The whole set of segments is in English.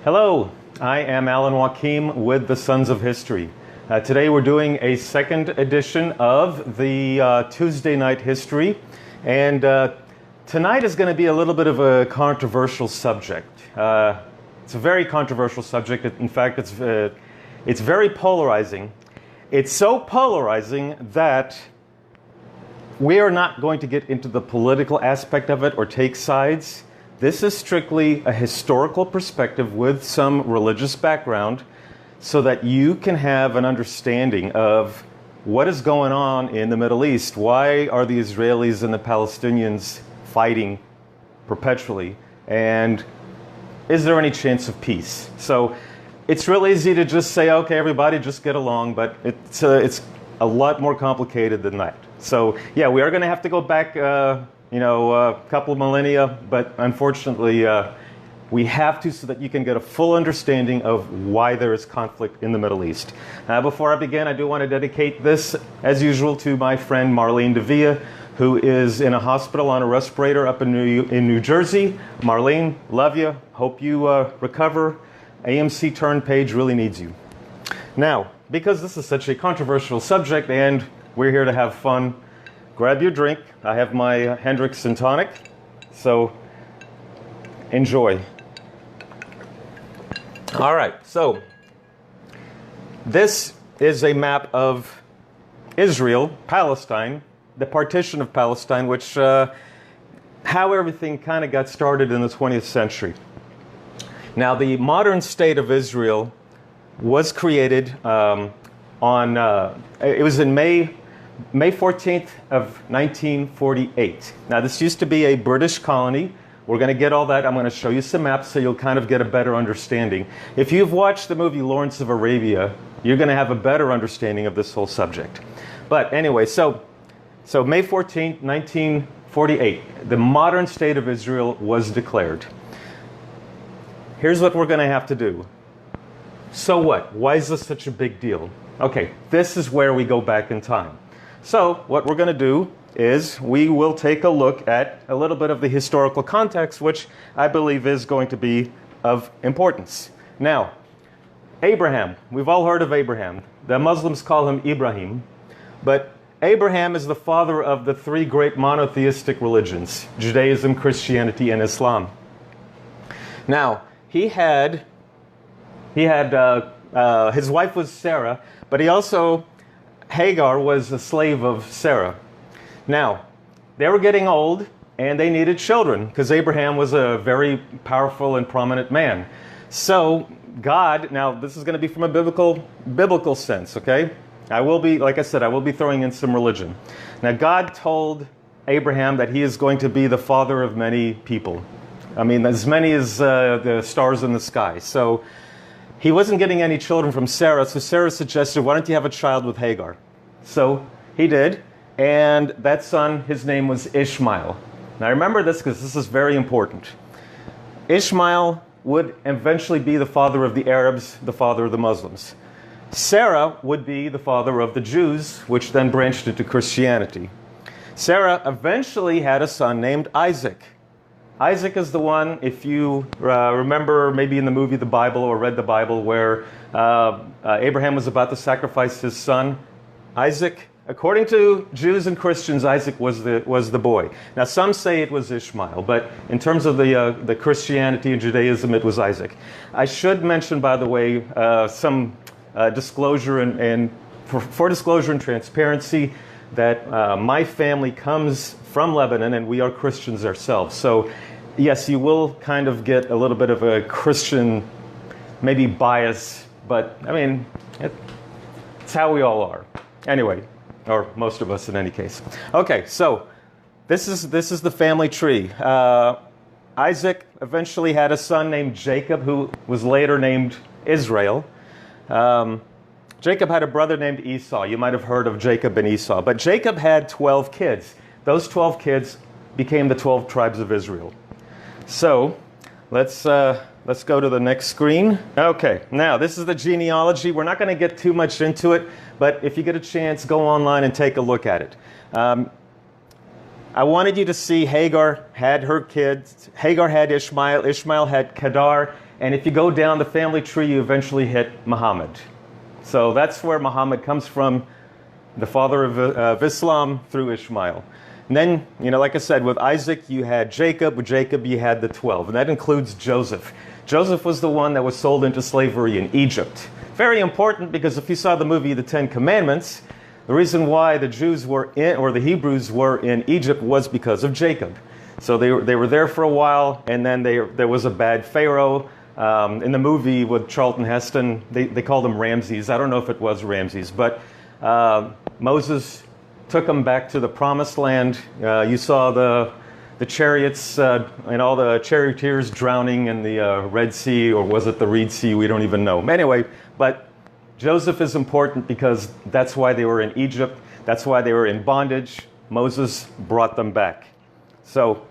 Hello, I am Alan Wakim with the Sons of History. Today we're doing a second edition of the Tuesday Night History, and tonight is going to be a little bit of a controversial subject. It's a very controversial subject. In fact, it's very polarizing. It's so polarizing that we are not going to get into the political aspect of it or take sides. This is strictly a historical perspective with some religious background so that you can have an understanding of what is going on in the Middle East. Why are the Israelis and the Palestinians fighting perpetually? And is there any chance of peace? So it's real easy to just say, okay, everybody just get along, but it's a lot more complicated than that. So yeah, we are going to have to go back a couple of millennia, but unfortunately we have to so that you can get a full understanding of why there is conflict in the Middle East. Before I begin, I do want to dedicate this, as usual, to my friend Marlene DeVilla, who is in a hospital on a respirator up in New Jersey. Marlene, love you. Hope you recover. AMC Turn page really needs you. Now, because this is such a controversial subject and we're here to have fun, grab your drink. I have my Hendrix and tonic, so enjoy. All right, so this is a map of Israel, Palestine, the partition of Palestine, which how everything kind of got started in the 20th century. Now, the modern state of Israel was created it was in May 14th of 1948. Now, this used to be a British colony. We're going to get all that. I'm going to show you some maps so you'll kind of get a better understanding. If you've watched the movie Lawrence of Arabia, you're going to have a better understanding of this whole subject. But anyway, so May 14th, 1948, the modern state of Israel was declared. Here's what we're going to have to do. So what? Why is this such a big deal? Okay, this is where we go back in time. So what we're going to do is we will take a look at a little bit of the historical context, which I believe is going to be of importance. Now, Abraham. We've all heard of Abraham. The Muslims call him Ibrahim. But Abraham is the father of the three great monotheistic religions, Judaism, Christianity, and Islam. Now, his wife was Sarah, but Hagar was a slave of Sarah. Now, they were getting old and they needed children because Abraham was a very powerful and prominent man. So God, now this is going to be from a biblical sense, okay? I will be throwing in some religion. Now, God told Abraham that he is going to be the father of many people. I mean, as many as the stars in the sky. So he wasn't getting any children from Sarah, so Sarah suggested, why don't you have a child with Hagar? So he did, and that son, his name was Ishmael. Now remember this because this is very important. Ishmael would eventually be the father of the Arabs, the father of the Muslims. Sarah would be the father of the Jews, which then branched into Christianity. Sarah eventually had a son named Isaac. Isaac is the one, if you remember maybe in the movie The Bible or read the Bible, where Abraham was about to sacrifice his son. Isaac, according to Jews and Christians, Isaac was the boy. Now some say it was Ishmael, but in terms of the Christianity and Judaism, it was Isaac. I should mention, by the way, some disclosure and for disclosure and transparency, that my family comes from Lebanon and we are Christians ourselves. So yes, you will kind of get a little bit of a Christian maybe bias, but I mean, it's how we all are. Anyway, or most of us in any case. Okay, so this is the family tree. Isaac eventually had a son named Jacob, who was later named Israel. Jacob had a brother named Esau. You might have heard of Jacob and Esau. But Jacob had 12 kids. Those 12 kids became the 12 tribes of Israel. So let's go to the next screen. Okay, now this is the genealogy. We're not going to get too much into it, but if you get a chance, go online and take a look at it. I wanted you to see Hagar had her kids. Hagar had Ishmael. Ishmael had Kedar. And if you go down the family tree, you eventually hit Muhammad. So that's where Muhammad comes from, the father of Islam, through Ishmael. And then, like I said, with Isaac, you had Jacob. With Jacob, you had the 12. And that includes Joseph. Joseph was the one that was sold into slavery in Egypt. Very important, because if you saw the movie The Ten Commandments, the reason why the Jews were in, or the Hebrews were in Egypt, was because of Jacob. So they were there for a while, and then there was a bad Pharaoh. In the movie with Charlton Heston, they called him Ramses. I don't know if it was Ramses, but Moses took them back to the Promised Land. You saw the chariots and all the charioteers drowning in the Red Sea, or was it the Reed Sea? We don't even know. Anyway, but Joseph is important because that's why they were in Egypt. That's why they were in bondage. Moses brought them back. So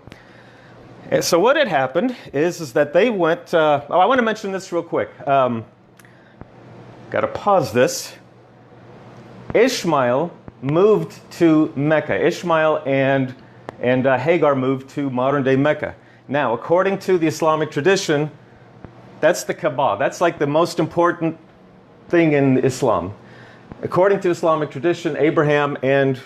what had happened is that they went... I want to mention this real quick. Got to pause this. Ishmael moved to Mecca. Ishmael and Hagar moved to modern-day Mecca. Now, according to the Islamic tradition, that's the Kaaba. That's like the most important thing in Islam. According to Islamic tradition, Abraham and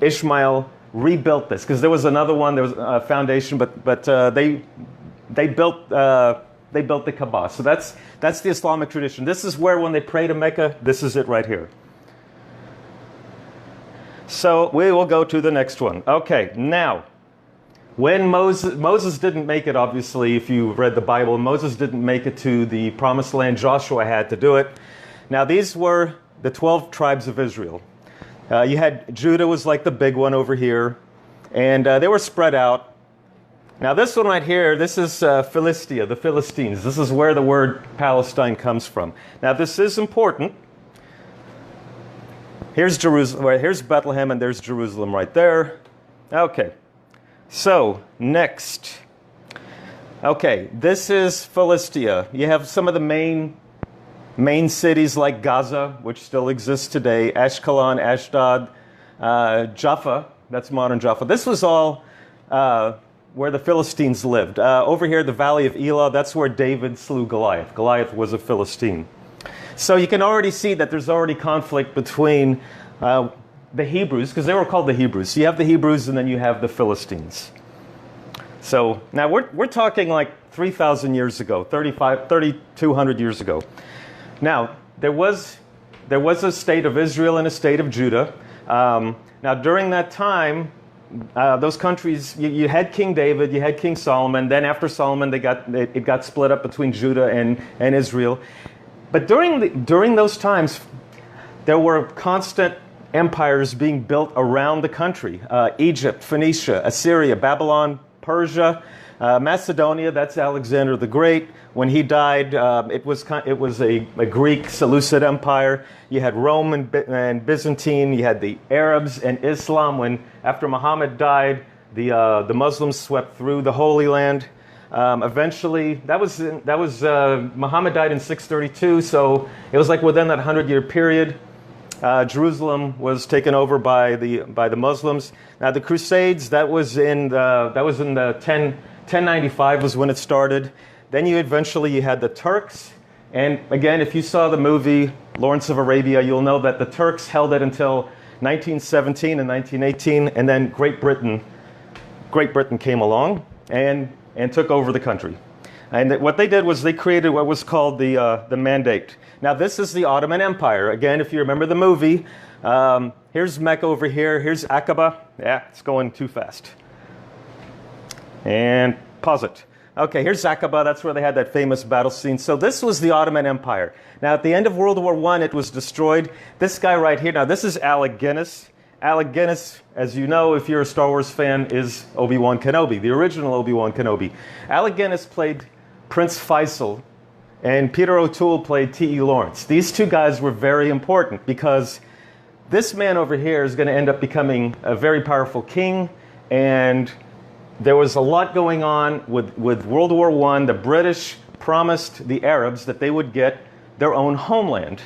Ishmael rebuilt this, because there was another one. There was a foundation, but they built the Kaaba. So that's the Islamic tradition. This is where, when they pray to Mecca, this is it right here. So we will go to the next one. Okay, now, when Moses didn't make it, obviously, if you read the Bible, Moses didn't make it to the Promised Land. Joshua had to do it. Now, these were the 12 tribes of Israel. You had Judah was like the big one over here, and they were spread out. Now, this one right here, this is Philistia, the Philistines. This is where the word Palestine comes from. Now, this is important. Here's Jerusalem, right, here's Bethlehem, and there's Jerusalem right there. Okay, so next. Okay, this is Philistia. You have some of the main cities like Gaza, which still exists today, Ashkelon, Ashdod, Jaffa, that's modern Jaffa. This was all where the Philistines lived. Over here, the Valley of Elah, that's where David slew Goliath. Goliath was a Philistine. So you can already see that there's already conflict between the Hebrews, because they were called the Hebrews. So you have the Hebrews, and then you have the Philistines. So now we're talking like 3,000 years ago, 3,200 years ago. Now, there was a state of Israel and a state of Judah. Now, during that time, those countries, you had King David, you had King Solomon. Then after Solomon, it got split up between Judah and Israel. But during those times, there were constant empires being built around the country. Egypt, Phoenicia, Assyria, Babylon, Persia, Macedonia, that's Alexander the Great. When he died, it was a Greek Seleucid Empire. You had Rome and Byzantine. You had the Arabs and Islam. When after Muhammad died, the Muslims swept through the Holy Land. Eventually, that was Muhammad died in 632, so it was like within that 100-year period. Jerusalem was taken over by the Muslims. Now the Crusades, that was in the 1095 was when it started. Then you had the Turks, and again, if you saw the movie Lawrence of Arabia, you'll know that the Turks held it until 1917 and 1918, and then Great Britain came along and took over the country. And what they did was they created what was called the Mandate. Now, this is the Ottoman Empire. Again, if you remember the movie, here's Mecca over here. Here's Aqaba. Yeah, it's going too fast. And pause it. Okay, here's Aqaba. That's where they had that famous battle scene. So this was the Ottoman Empire. Now, at the end of World War I, it was destroyed. This guy right here, now this is Alec Guinness. Alec Guinness, as you know, if you're a Star Wars fan, is Obi-Wan Kenobi, the original Obi-Wan Kenobi. Alec Guinness played Prince Faisal, and Peter O'Toole played T.E. Lawrence. These two guys were very important because this man over here is going to end up becoming a very powerful king, and there was a lot going on with World War I. The British promised the Arabs that they would get their own homeland.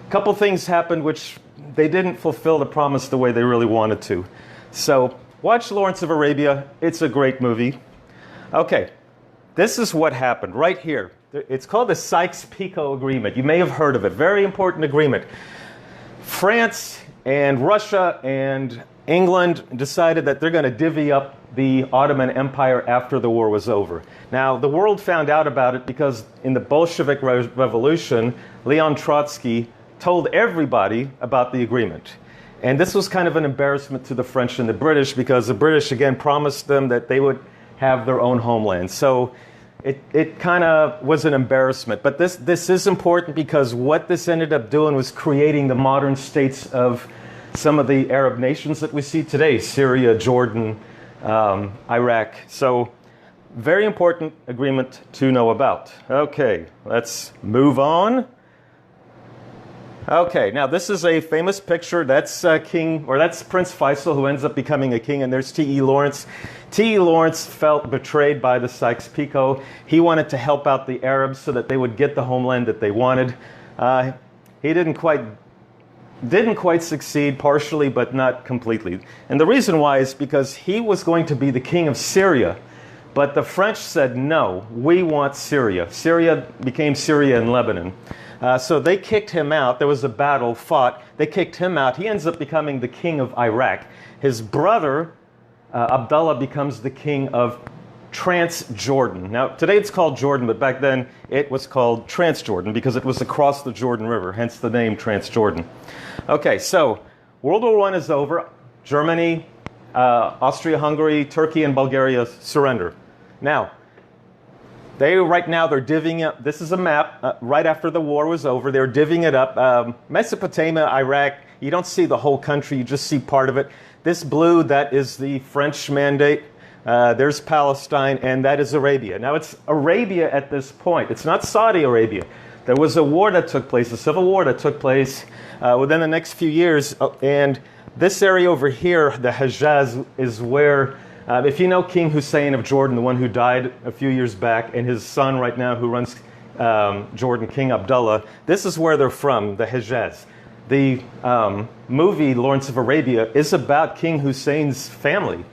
A couple things happened which they didn't fulfill the promise the way they really wanted to. So watch Lawrence of Arabia. It's a great movie. Okay. this is what happened right here. It's called the SykesPicot Agreement. You may have heard of it. Very important agreement. France and Russia and England decided that they're going to divvy up the Ottoman Empire after the war was over. Now, the world found out about it because in the Bolshevik Revolution, Leon Trotsky told everybody about the agreement. And this was kind of an embarrassment to the French and the British because the British, again, promised them that they would have their own homeland. So it kind of was an embarrassment. But this is important because what this ended up doing was creating the modern states of some of the Arab nations that we see today, Syria, Jordan, Iraq. So very important agreement to know about. Okay, let's move on. Okay, now this is a famous picture. That's that's Prince Faisal, who ends up becoming a king, and there's T.E. Lawrence. T.E. Lawrence felt betrayed by the Sykes-Picot. He wanted to help out the Arabs so that they would get the homeland that they wanted. He didn't quite succeed, partially, but not completely. And the reason why is because he was going to be the king of Syria, but the French said, no, we want Syria. Syria became Syria and Lebanon. So they kicked him out. There was a battle fought. They kicked him out. He ends up becoming the king of Iraq. His brother, Abdullah, becomes the king of Transjordan. Now, today it's called Jordan, but back then it was called Transjordan because it was across the Jordan River, hence the name Transjordan. Okay, so World War I is over. Germany, Austria-Hungary, Turkey, and Bulgaria surrender. Now, they're divvying up. This is a map right after the war was over. They're divvying it up. Mesopotamia, Iraq, you don't see the whole country, you just see part of it. This blue, that is the French mandate. There's Palestine, and that is Arabia. Now, it's Arabia at this point. It's not Saudi Arabia. There was a war that took place, a civil war that took place within the next few years. And this area over here, the Hejaz, is where, if you know King Hussein of Jordan, the one who died a few years back, and his son right now who runs Jordan, King Abdullah, this is where they're from, the Hejaz. The movie Lawrence of Arabia is about King Hussein's family.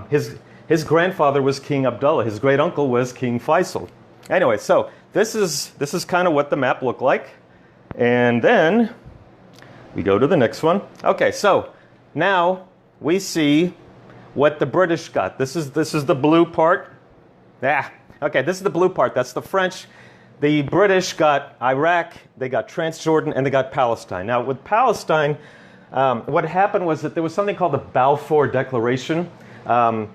His grandfather was King Abdullah. His great uncle was King Faisal. Anyway, so this is kind of what the map looked like. And then we go to the next one. Okay, so now we see what the British got. This is the blue part. Okay, this is the blue part. That's the French. The British got Iraq, they got Transjordan, and they got Palestine. Now, with Palestine, what happened was that there was something called the Balfour Declaration. The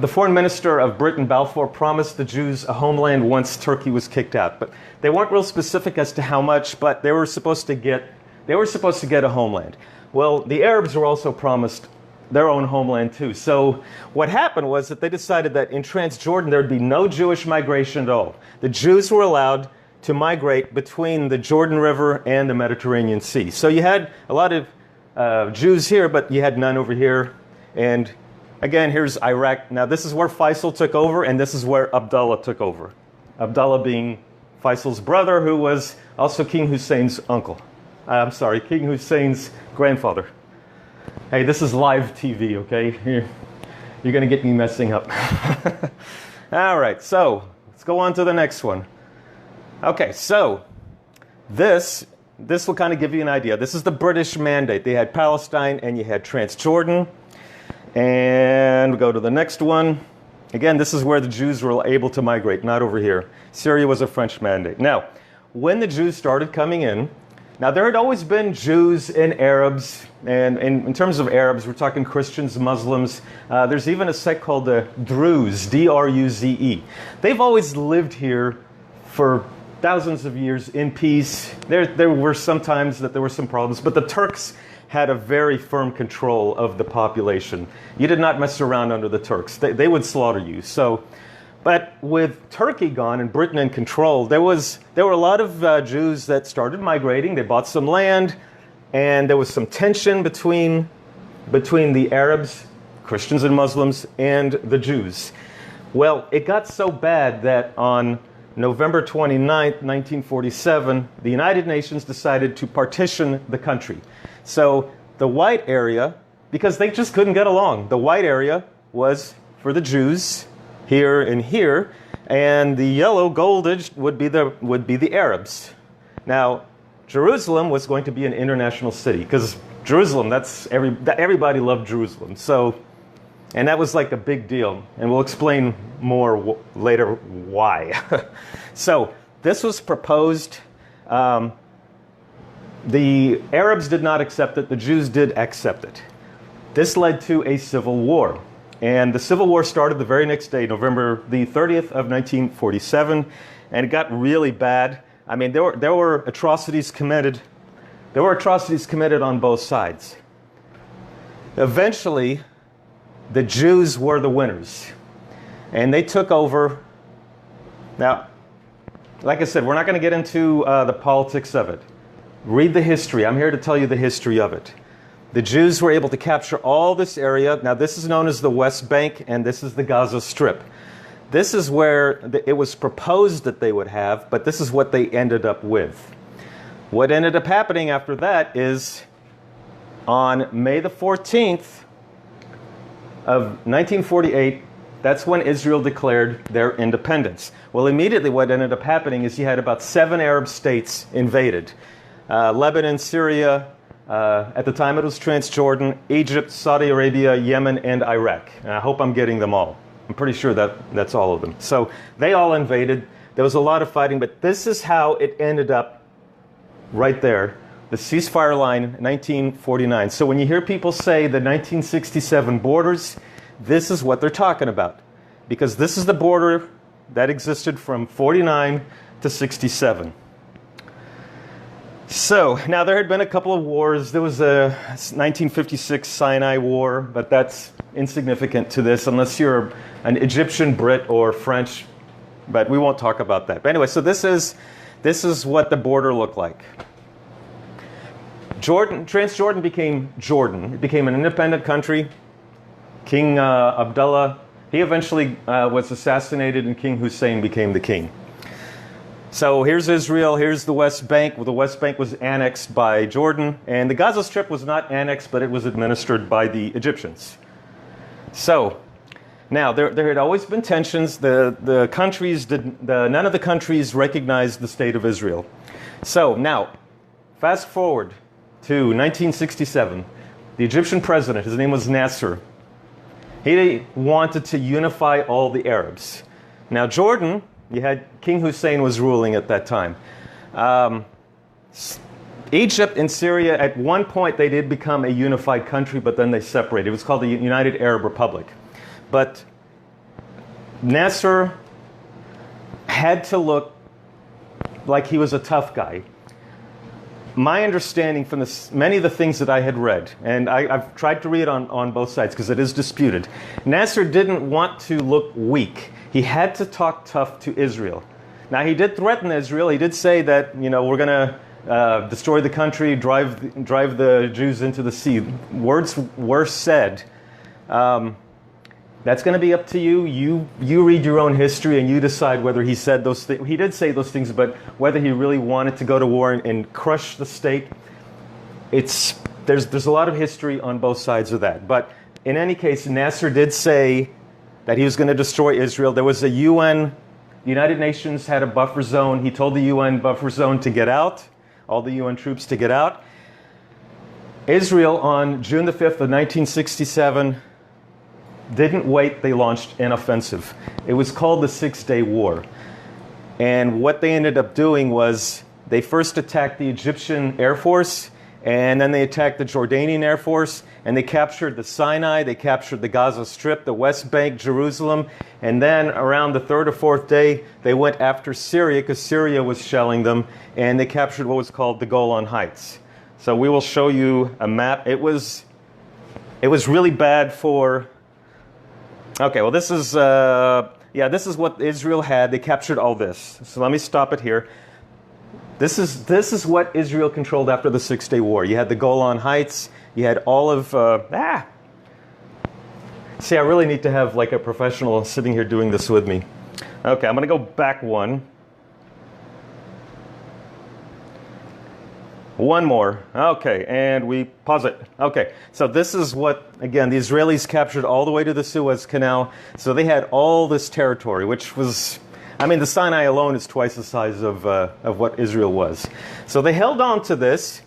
foreign minister of Britain, Balfour, promised the Jews a homeland once Turkey was kicked out. But they weren't real specific as to how much, but they were supposed to get a homeland. Well, the Arabs were also promised their own homeland too. So what happened was that they decided that in Transjordan there would be no Jewish migration at all. The Jews were allowed to migrate between the Jordan River and the Mediterranean Sea. So you had a lot of Jews here, but you had none over here. And again, here's Iraq. Now this is where Faisal took over, and this is where Abdullah took over. Abdullah being Faisal's brother, who was also King Hussein's King Hussein's grandfather. Hey, this is live TV, okay? You're going to get me messing up. All right, so let's go on to the next one. Okay, so this will kind of give you an idea. This is the British mandate. They had Palestine and you had Transjordan. And we go to the next one. Again, this is where the Jews were able to migrate, not over here. Syria was a French mandate. Now, when the Jews started coming in, now there had always been Jews and Arabs, and in terms of Arabs, we're talking Christians, Muslims. There's even a sect called the Druze, D-R-U-Z-E. They've always lived here for thousands of years in peace. There were some times that there were some problems, but the Turks had a very firm control of the population. You did not mess around under the Turks. They would slaughter you. But with Turkey gone and Britain in control, there were a lot of Jews that started migrating. They bought some land, and there was some tension between the Arabs, Christians and Muslims, and the Jews. Well, it got so bad that on November 29th, 1947, the United Nations decided to partition the country. So the white area, because they just couldn't get along, the white area was for the Jews. here and here, and the yellow goldage would be the Arabs. Now, Jerusalem was going to be an international city because Jerusalem, everybody loved Jerusalem. So, and that was like a big deal, and we'll explain more later why. So this was proposed. The Arabs did not accept it. The Jews did accept it. This led to a civil war. And the civil war started the very next day, November the 30th of 1947, and it got really bad. I mean, there were atrocities committed. There were atrocities committed on both sides. Eventually, the Jews were the winners, and they took over. Now, like I said, we're not going to get into the politics of it. Read the history. I'm here to tell you the history of it. The Jews were able to capture all this area. Now, this is known as the West Bank, and this is the Gaza Strip. This is where it was proposed that they would have, but this is what they ended up with. What ended up happening after that is on May the 14th of 1948, that's when Israel declared their independence. Well, immediately what ended up happening is you had about 7 Arab states invaded. Lebanon, Syria, at the time it was Transjordan, Egypt, Saudi Arabia, Yemen, and Iraq. And I hope I'm getting them all. I'm pretty sure that's all of them. So they all invaded. There was a lot of fighting, but this is how it ended up right there. The ceasefire line, 1949. So when you hear people say the 1967 borders, this is what they're talking about. Because this is the border that existed from 49 to 67. So, now there had been a couple of wars. There was a 1956 Sinai War, but that's insignificant to this unless you're an Egyptian, Brit, or French. But we won't talk about that. But anyway, so this is what the border looked like. Transjordan became Jordan. It became an independent country. King Abdullah, he eventually was assassinated, and King Hussein became the king. So here's Israel, here's the West Bank. Well, the West Bank was annexed by Jordan, and the Gaza Strip was not annexed, but it was administered by the Egyptians. So now there had always been tensions. None of the countries recognized the state of Israel. So now, fast forward to 1967. The Egyptian president, his name was Nasser. He wanted to unify all the Arabs. Now Jordan, you had King Hussein was ruling at that time. Egypt and Syria, at one point, they did become a unified country, but then they separated. It was called the United Arab Republic. But Nasser had to look like he was a tough guy. My understanding from many of the things that I had read, and I've tried to read on both sides because it is disputed, Nasser didn't want to look weak. He had to talk tough to Israel. Now, he did threaten Israel. He did say that, we're going to destroy the country, drive the Jews into the sea. Words were said. That's going to be up to you. You read your own history and you decide whether he said those things. He did say those things, but whether he really wanted to go to war and crush the state, there's a lot of history on both sides of that. But in any case, Nasser did say that he was going to destroy Israel. There was a the United Nations had a buffer zone. He told the UN buffer zone to get out, all the UN troops to get out. Israel, on June the 5th of 1967, didn't wait. They launched an offensive. It was called the SixDay War. And what they ended up doing was they first attacked the Egyptian Air Force, and then they attacked the Jordanian Air Force, and they captured the Sinai, they captured the Gaza Strip, the West Bank, Jerusalem, and then around the 3rd or 4th day, they went after Syria because Syria was shelling them, and they captured what was called the Golan Heights. So we will show you a map. It was really bad for... Okay, well, this is what Israel had. They captured all this. So let me stop it here. This is what Israel controlled after the Six-Day War. You had the Golan Heights. You had all of... See, I really need to have like a professional sitting here doing this with me. Okay, I'm going to go back one. One more. Okay, and we pause it. Okay, so this is what, again, the Israelis captured all the way to the Suez Canal. So they had all this territory, which was, I mean, the Sinai alone is twice the size of what Israel was. So they held on to this.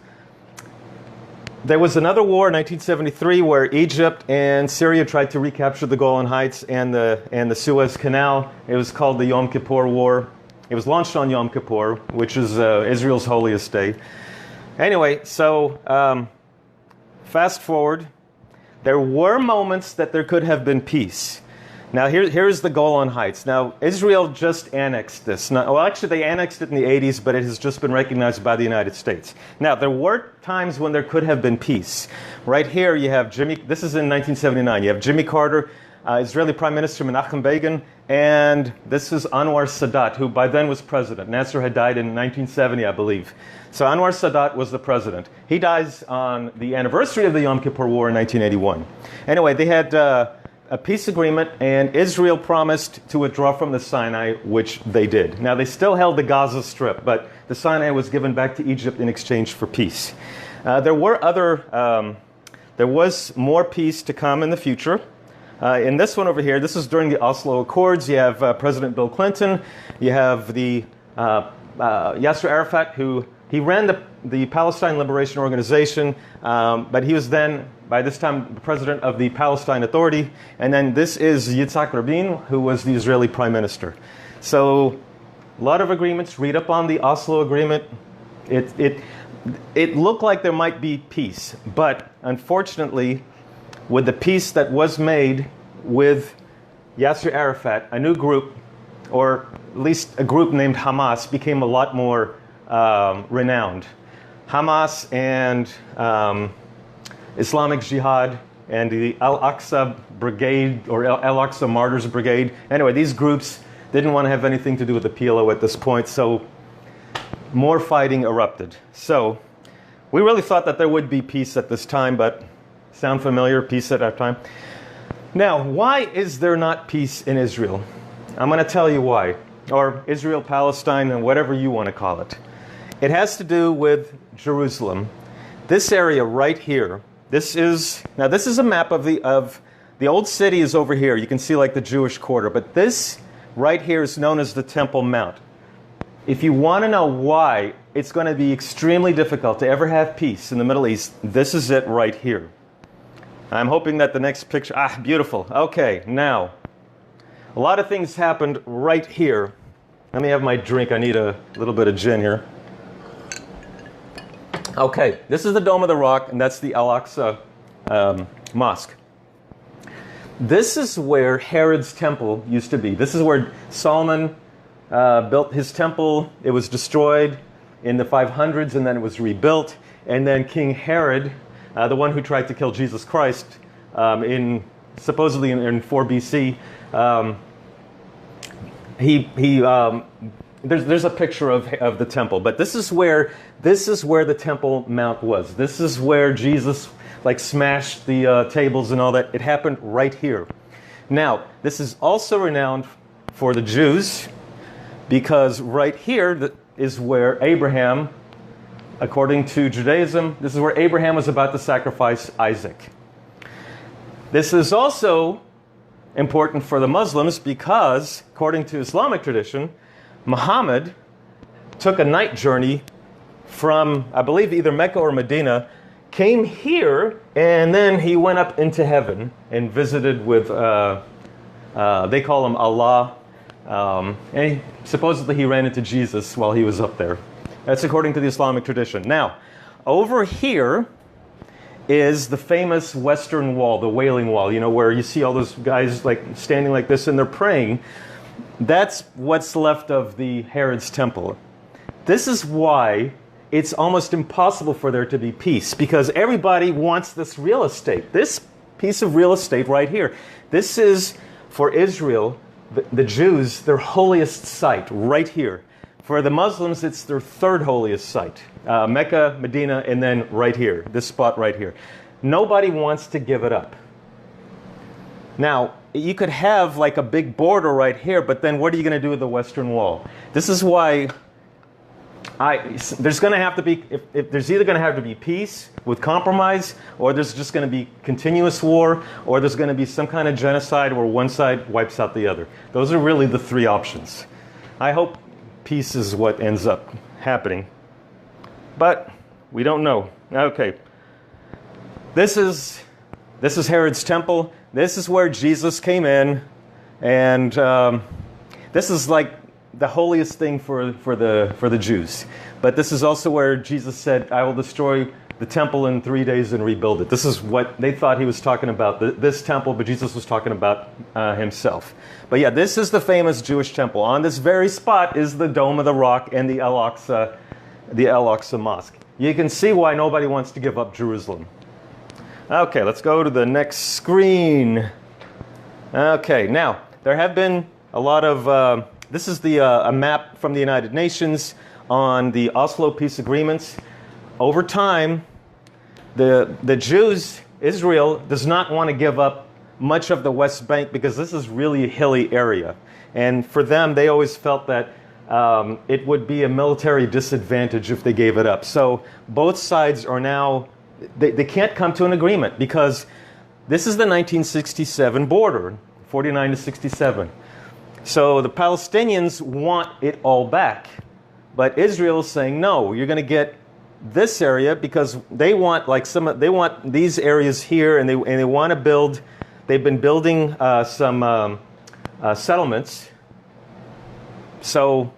There was another war in 1973 where Egypt and Syria tried to recapture the Golan Heights and the Suez Canal. It was called the Yom Kippur War. It was launched on Yom Kippur, which is Israel's holiest day. Anyway, so fast forward. There were moments that there could have been peace. Now, here's the Golan Heights. Now, Israel just annexed this. Now, well, actually, they annexed it in the 80s, but it has just been recognized by the United States. Now, there were times when there could have been peace. Right here, you have this is in 1979. You have Jimmy Carter, Israeli Prime Minister Menachem Begin, and this is Anwar Sadat, who by then was president. Nasser had died in 1970, I believe. So Anwar Sadat was the president. He dies on the anniversary of the Yom Kippur War in 1981. Anyway, they had a peace agreement, and Israel promised to withdraw from the Sinai, which they did. Now, they still held the Gaza Strip, but the Sinai was given back to Egypt in exchange for peace. There was more peace to come in the future. In this one over here, this is during the Oslo Accords. You have President Bill Clinton. You have the Yasser Arafat, who he ran the Palestine Liberation Organization, but he was then, by this time, the president of the Palestine Authority. And then this is Yitzhak Rabin, who was the Israeli prime minister. So a lot of agreements. Read up on the Oslo Agreement. It looked like there might be peace, but unfortunately, with the peace that was made with Yasser Arafat, a new group, or at least a group named Hamas, became a lot more renowned. Hamas and Islamic Jihad and the Al-Aqsa Brigade, or Al-Aqsa Martyrs Brigade. Anyway, these groups didn't want to have anything to do with the PLO at this point, so more fighting erupted. So we really thought that there would be peace at this time, but sound familiar? Peace at that time. Now, why is there not peace in Israel? I'm going to tell you why. Or Israel, Palestine, and whatever you want to call it. It has to do with Jerusalem. This area right here, this is a map of the old city is over here. You can see like the Jewish quarter. But this right here is known as the Temple Mount. If you want to know why it's going to be extremely difficult to ever have peace in the Middle East, this is it right here. I'm hoping that the next picture, beautiful. Okay, now, a lot of things happened right here. Let me have my drink. I need a little bit of gin here. Okay, this is the Dome of the Rock, and that's the Al-Aqsa Mosque. This is where Herod's Temple used to be. This is where Solomon built his temple. It was destroyed in the 500s, and then it was rebuilt. And then King Herod, the one who tried to kill Jesus Christ supposedly in 4 BC, there's a picture of the temple. But this is where the Temple Mount was. This is where Jesus smashed the tables and all that. It happened right here. Now, this is also renowned for the Jews, because right here is where Abraham, according to Judaism, this is where Abraham was about to sacrifice Isaac. This is also important for the Muslims because, according to Islamic tradition, Muhammad took a night journey from, I believe, either Mecca or Medina, came here, and then he went up into heaven and visited with, they call him Allah, and supposedly he ran into Jesus while he was up there. That's according to the Islamic tradition. Now, over here is the famous Western Wall, the Wailing Wall, where you see all those guys standing like this and they're praying. That's what's left of the Herod's Temple. This is why it's almost impossible for there to be peace, because everybody wants this real estate. This piece of real estate right here. This is, for Israel, the Jews, their holiest site right here. For the Muslims, it's their third holiest site. Mecca, Medina, and then right here, this spot right here. Nobody wants to give it up. Now, you could have a big border right here, but then what are you going to do with the Western Wall? This is why there's going to have to be, if there's either going to have to be peace with compromise, or there's just going to be continuous war, or there's going to be some kind of genocide where one side wipes out the other. Those are really the three options. I hope peace is what ends up happening, but we don't know. Okay, this is Herod's Temple. This is where Jesus came in, and this is like the holiest thing for the Jews. But this is also where Jesus said, I will destroy the temple in 3 days and rebuild it. This is what they thought he was talking about, this temple, but Jesus was talking about himself. But yeah, this is the famous Jewish temple. On this very spot is the Dome of the Rock and the Al-Aqsa Mosque. You can see why nobody wants to give up Jerusalem. Okay, let's go to the next screen. Okay, now, there have been a lot of... this is a map from the United Nations on the Oslo peace agreements. Over time, the Jews, Israel, does not want to give up much of the West Bank because this is really a hilly area. And for them, they always felt that it would be a military disadvantage if they gave it up. So both sides are now, they can't come to an agreement because this is the 1967 border, 49 to 67. So the Palestinians want it all back. But Israel is saying, no, you're going to get this area because they want they want these areas here, and they want to build. They've been building some settlements. So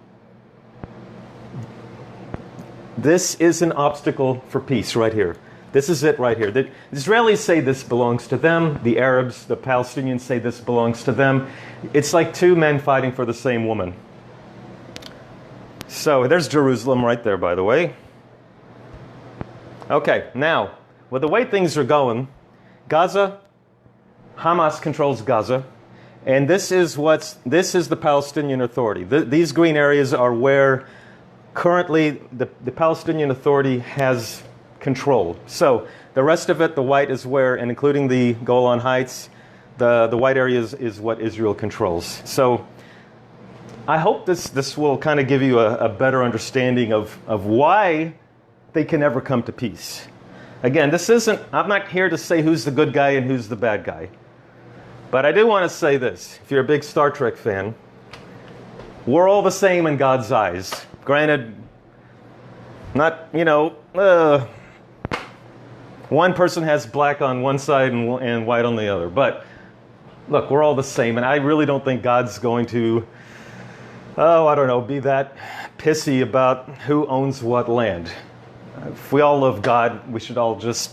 this is an obstacle for peace right here. This is it right here. The Israelis say this belongs to them. The Arabs, the Palestinians say this belongs to them. It's like two men fighting for the same woman. So there's Jerusalem right there, by the way. Okay, now, with the way things are going, Gaza, Hamas controls Gaza, and this is the Palestinian Authority. These green areas are where currently the Palestinian Authority has control. So the rest of it, the white is where, and including the Golan Heights, the white area is what Israel controls. So I hope this will kind of give you a better understanding of why they can never come to peace. Again, I'm not here to say who's the good guy and who's the bad guy. But I do want to say this. If you're a big Star Trek fan, we're all the same in God's eyes. Granted, not, one person has black on one side and white on the other. But look, we're all the same. And I really don't think God's going to, be that pissy about who owns what land. If we all love God, we should all just,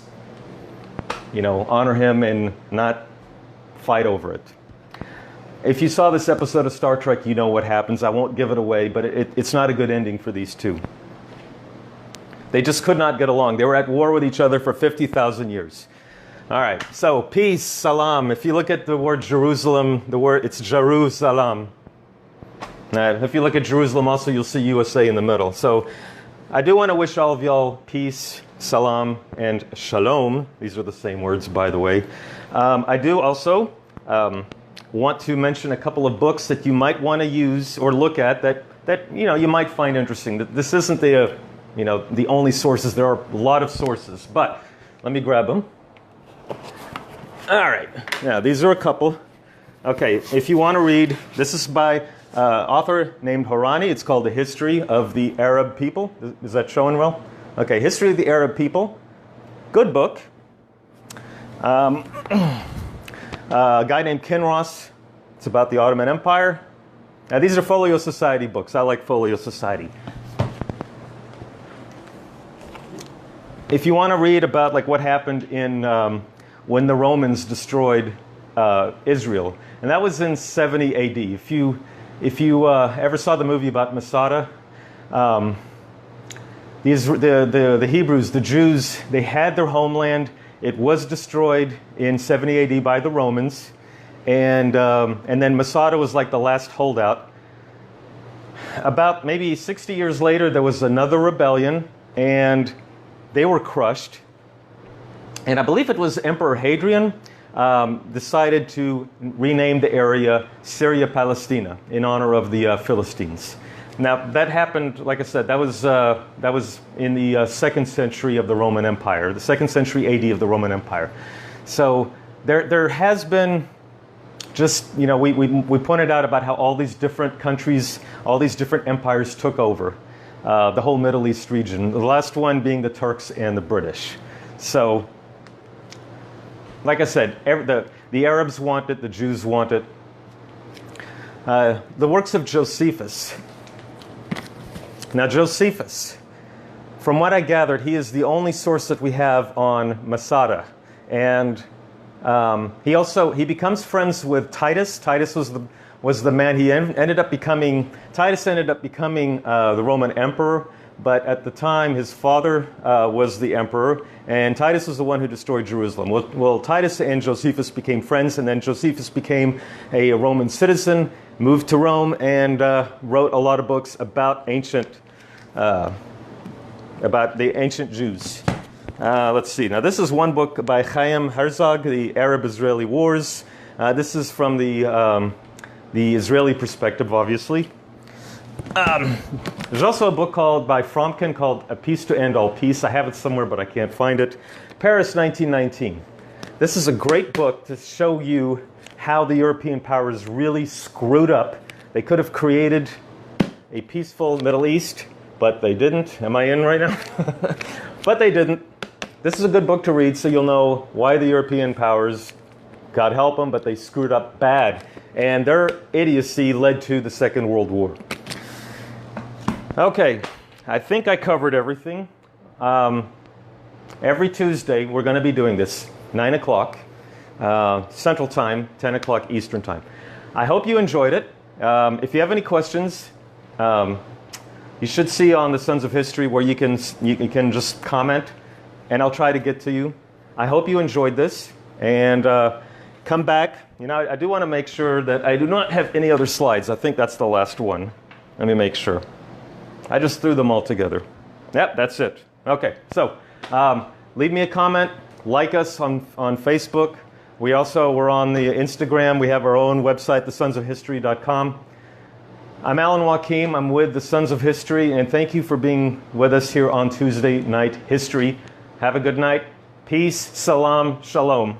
honor him and not fight over it. If you saw this episode of Star Trek, you know what happens. I won't give it away, but it's not a good ending for these two. They just could not get along. They were at war with each other for 50,000 years. All right, so peace, salam. If you look at the word Jerusalem, it's Jerusalem. If you look at Jerusalem also, you'll see USA in the middle. So I do want to wish all of y'all peace, salam, and shalom. These are the same words, by the way. I do also want to mention a couple of books that you might want to use or look at that you might find interesting. This isn't the only sources. There are a lot of sources, but let me grab them. All right. Now, these are a couple. Okay, if you want to read, this is by author named Horani. It's called The History of the Arab People. Is that showing well? Okay, History of the Arab People. Good book. A guy named Kinross. It's about the Ottoman Empire. Now, these are Folio Society books. I like Folio Society. If you want to read about what happened in when the Romans destroyed Israel, and that was in 70 AD. If you ever saw the movie about Masada, the Hebrews, the Jews, they had their homeland. It was destroyed in 70 AD by the Romans, and then Masada was like the last holdout. About maybe 60 years later, there was another rebellion, and they were crushed. And I believe it was Emperor Hadrian decided to rename the area Syria Palestina in honor of the Philistines. Now, that happened, like I said, that was in the 2nd century of the Roman Empire, the 2nd century AD of the Roman Empire. So there has been just, we pointed out about how all these different countries, all these different empires took over the whole Middle East region, the last one being the Turks and the British. So, like I said, the Arabs want it, the Jews want it. The works of Josephus. Now, Josephus, from what I gathered, he is the only source that we have on Masada. And he becomes friends with Titus. Titus was the man. Titus ended up becoming the Roman emperor. But at the time, his father was the emperor, and Titus was the one who destroyed Jerusalem. Well, Titus and Josephus became friends, and then Josephus became a Roman citizen, moved to Rome, and wrote a lot of books about the ancient Jews. Let's see. Now, this is one book by Chaim Herzog, The Arab-Israeli Wars. This is from the Israeli perspective, obviously. There's also a book by Fromkin called A Peace to End All Peace. I have it somewhere, but I can't find it. Paris, 1919. This is a great book to show you how the European powers really screwed up. They could have created a peaceful Middle East, but they didn't. Am I in right now? But they didn't. This is a good book to read, so you'll know why the European powers, God help them, but they screwed up bad. And their idiocy led to the Second World War. Okay, I think I covered everything. Every Tuesday, we're going to be doing this, 9 o'clock Central Time, 10 o'clock Eastern Time. I hope you enjoyed it. If you have any questions, you should see on the Sons of History where you can just comment, and I'll try to get to you. I hope you enjoyed this, and come back. I do want to make sure that I do not have any other slides. I think that's the last one. Let me make sure. I just threw them all together. Yep, that's it. Okay, so leave me a comment. Like us on Facebook. We're on the Instagram. We have our own website, thesonsofhistory.com. I'm Alan Wakim. I'm with the Sons of History, and thank you for being with us here on Tuesday Night History. Have a good night. Peace, salam, shalom.